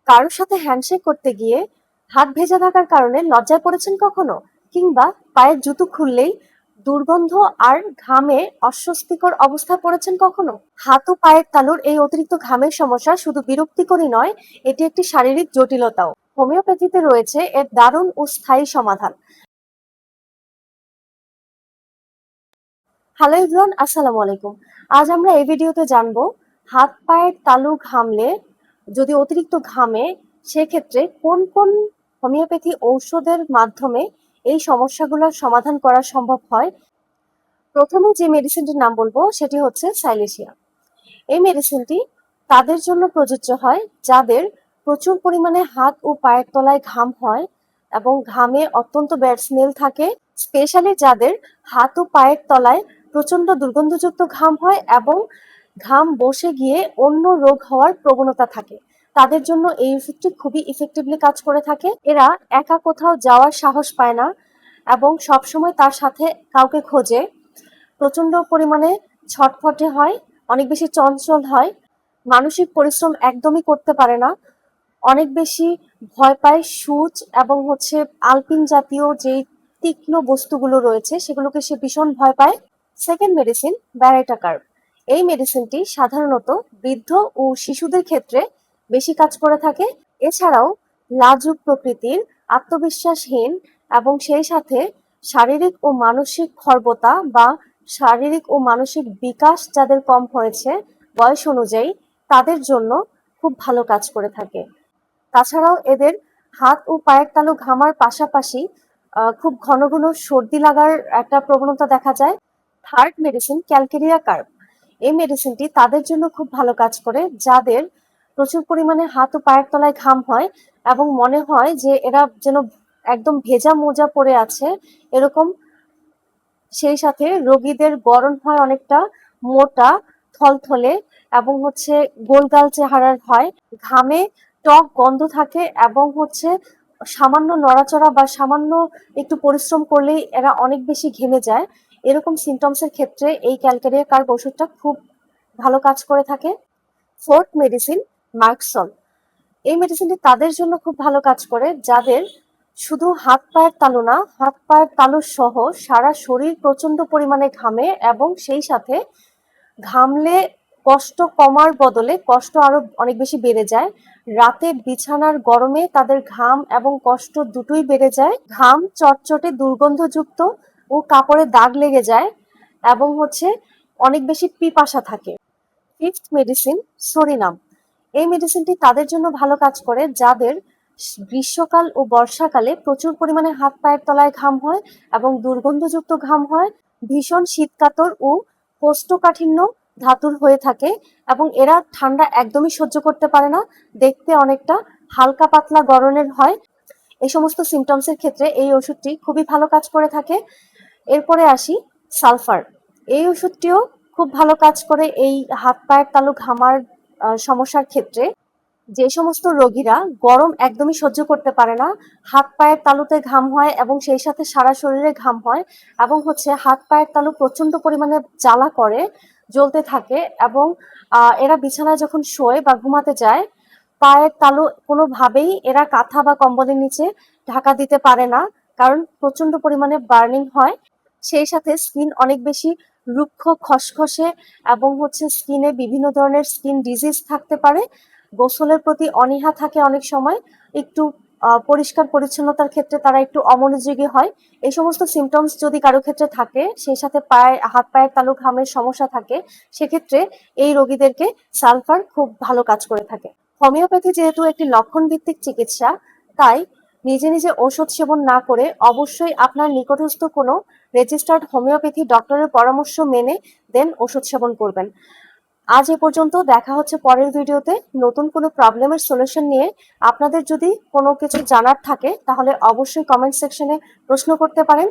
কারোর সাথে হ্যান্ডশেক করতে গিয়ে হাত ভেজা থাকার কারণে লজ্জায় পড়েছেন কখনো? কিংবা পায়ের জুতো খুললেই দুর্গন্ধ আর ঘামে অস্বস্তিকর অবস্থায় পড়েছেন কখনো? হাত ও পায়ের তালুর এই অতিরিক্ত ঘামের সমস্যা শুধু বিরক্তিকরই নয়, এটি একটি শারীরিক জটিলতাও। হোমিওপ্যাথিতে রয়েছে এর দারুণ ও স্থায়ী সমাধান। হ্যালো এভরিওয়ান, আসসালামু আলাইকুম। আজ আমরা এই ভিডিওতে জানবো হাত পায়ের তালু ঘামলে, যদি অতিরিক্ত ঘামে, সেক্ষেত্রে কোন কোন হোমিওপ্যাথি ঔষধের মাধ্যমে এই সমস্যাগুলোর সমাধান করা সম্ভব হয়। প্রথমে যে মেডিসিনটির নাম বলবো সেটি হচ্ছে সাইলেশিয়া। এই মেডিসিনটি তাদের জন্য প্রযোজ্য হয় যাদের প্রচুর পরিমাণে হাত ও পায়ের তলায় ঘাম হয় এবং ঘামে অত্যন্ত ব্যাড স্মেল থাকে। স্পেশালি যাদের হাত ও পায়ের তলায় প্রচন্ড দুর্গন্ধযুক্ত ঘাম হয় এবং ঘাম বসে গিয়ে অন্য রোগ হওয়ার প্রবণতা থাকে, তাদের জন্য এই ওষুধটি খুবই ইফেক্টিভলি কাজ করে থাকে। এরা একা কোথাও যাওয়ার সাহস পায় না এবং সবসময় তার সাথে কাউকে খোঁজে। প্রচন্ড পরিমাণে ছটফটে হয়, অনেক বেশি চঞ্চল হয়, মানসিক পরিশ্রম একদমই করতে পারে না, অনেক বেশি ভয় পায় সূচ এবং আলপিন জাতীয় যে তীক্ষ্ণ বস্তুগুলো রয়েছে সেগুলোকে সে ভীষণ ভয় পায়। Second medicine baryta carb. এই মেডিসিনটি সাধারণত বৃদ্ধ ও শিশুদের ক্ষেত্রে বেশি কাজ করে থাকে। এছাড়াও লাজুক প্রকৃতির, আত্মবিশ্বাসহীন এবং সেই সাথে শারীরিক ও মানসিক খর্বতা বা শারীরিক ও মানসিক বিকাশ যাদের কম হয়েছে বয়স অনুযায়ী, তাদের জন্য খুব ভালো কাজ করে থাকে। তাছাড়াও এদের হাত ও পায়ের তালু ঘামার পাশাপাশি খুব ঘন ঘন সর্দি লাগার একটা প্রবণতা দেখা যায়। Third medicine calcarea carb. এই মেডিসিনটি তাদের জন্য খুব ভালো কাজ করে যাদের প্রচুর পরিমাণে হাত ও পায়ের তলায় ঘাম হয় এবং মনে হয় যে এরা যেন একদম ভেজা মোজা পরে আছে এরকম। সেই সাথে রোগীদের গড়ন হয় অনেকটা মোটা, থলথলে এবং গোলগাল চেহারার হয়। ঘামে টক গন্ধ থাকে এবং সামান্য নড়াচড়া বা সামান্য একটু পরিশ্রম করলেই এরা অনেক বেশি ঘেমে যায়। এরকম সিমটমসের ক্ষেত্রে এই ক্যালকেরিয়া কার্ব ওষুধটা খুব ভালো কাজ করে থাকে। ফোর্থ মেডিসিন মার্কসন। এই মেডিসিনটি তাদের জন্য খুব ভালো কাজ করে যাদের শুধু হাত পায়ের তালু না, হাত পায়ের তালু সহ সারা শরীর প্রচন্ড পরিমাণে ঘামে এবং সেই সাথে ঘামলে কষ্ট কমার বদলে কষ্ট আরো অনেক বেশি বেড়ে যায়। রাতে বিছানার গরমে তাদের ঘাম এবং কষ্ট দুটোই বেড়ে যায়। ঘাম চটচটে দুর্গন্ধযুক্ত ও কাপড়ে দাগ লেগে যায় এবং অনেক বেশি পিপাসা থাকে। Fifth medicine psorinum. এই মেডিসিনটি তাদের জন্য ভালো কাজ করে যাদের গ্রীষ্মকাল ও বর্ষাকালে প্রচুর পরিমাণে হাত পায়ের তলায় ঘাম হয় এবং দুর্গন্ধযুক্ত ঘাম হয়, ভীষণ শীতকাতর ও কোষ্ঠকাঠিন্য ধাতুর হয়ে থাকে এবং এরা ঠান্ডা একদমই সহ্য করতে পারে না, দেখতে অনেকটা হালকা পাতলা গরনের হয়। এই সমস্ত সিমটমসের ক্ষেত্রে এই ওষুধটি খুবই ভালো কাজ করে থাকে। এরপরে আসি সালফার। এই ওষুধটিও খুব ভালো কাজ করে এই হাত পায়ের তালু ঘামার সমস্যার ক্ষেত্রে। যে সমস্ত রোগীরা গরম একদমই সহ্য করতে পারে না, হাত পায়ের তালুতে ঘাম হয় এবং সেই সাথে সারা শরীরে ঘাম হয় এবং হাত পায়ের তালু প্রচন্ড পরিমাণে জ্বালা করে, জ্বলতে থাকে এবং এরা বিছানায় যখন শোয় বা ঘুমাতে যায়, পায়ের তালু কোনোভাবেই এরা কাঁথা বা কম্বলের নিচে ঢাকা দিতে পারে না, কারণ প্রচন্ড পরিমাণে বার্নিং হয়। সেই সাথে স্কিন অনেক বেশি রুক্ষ, খসখসে এবং স্কিনে বিভিন্ন ধরনের স্কিন ডিজিজ থাকতে পারে। গোসলের প্রতি অনীহা থাকে অনেক সময়, একটু পরিষ্কার পরিচ্ছন্নতার ক্ষেত্রে তারা একটু অমনোযোগী হয়। এই সমস্ত সিমটমস যদি কারো ক্ষেত্রে থাকে, সেই সাথে হাত পায়ের তালু ঘামের সমস্যা থাকে, সেক্ষেত্রে এই রোগীদেরকে সালফার খুব ভালো কাজ করে থাকে। হোমিওপ্যাথি যেহেতু একটি লক্ষণ ভিত্তিক চিকিৎসা, তাই নিজে নিজে ওষুধ সেবন না করে অবশ্যই আপনার নিকটস্থ কোনো রেজিস্টার্ড হোমিওপ্যাথি ডক্টরের পরামর্শ মেনে দেন ওষুধ সেবন করবেন। আজ এ পর্যন্ত, দেখা হচ্ছে পরের ভিডিওতে নতুন কোনো প্রবলেমের সলিউশন নিয়ে। আপনাদের যদি কোনো কিছু জানার থাকে তাহলে অবশ্যই কমেন্ট সেকশনে প্রশ্ন করতে পারেন।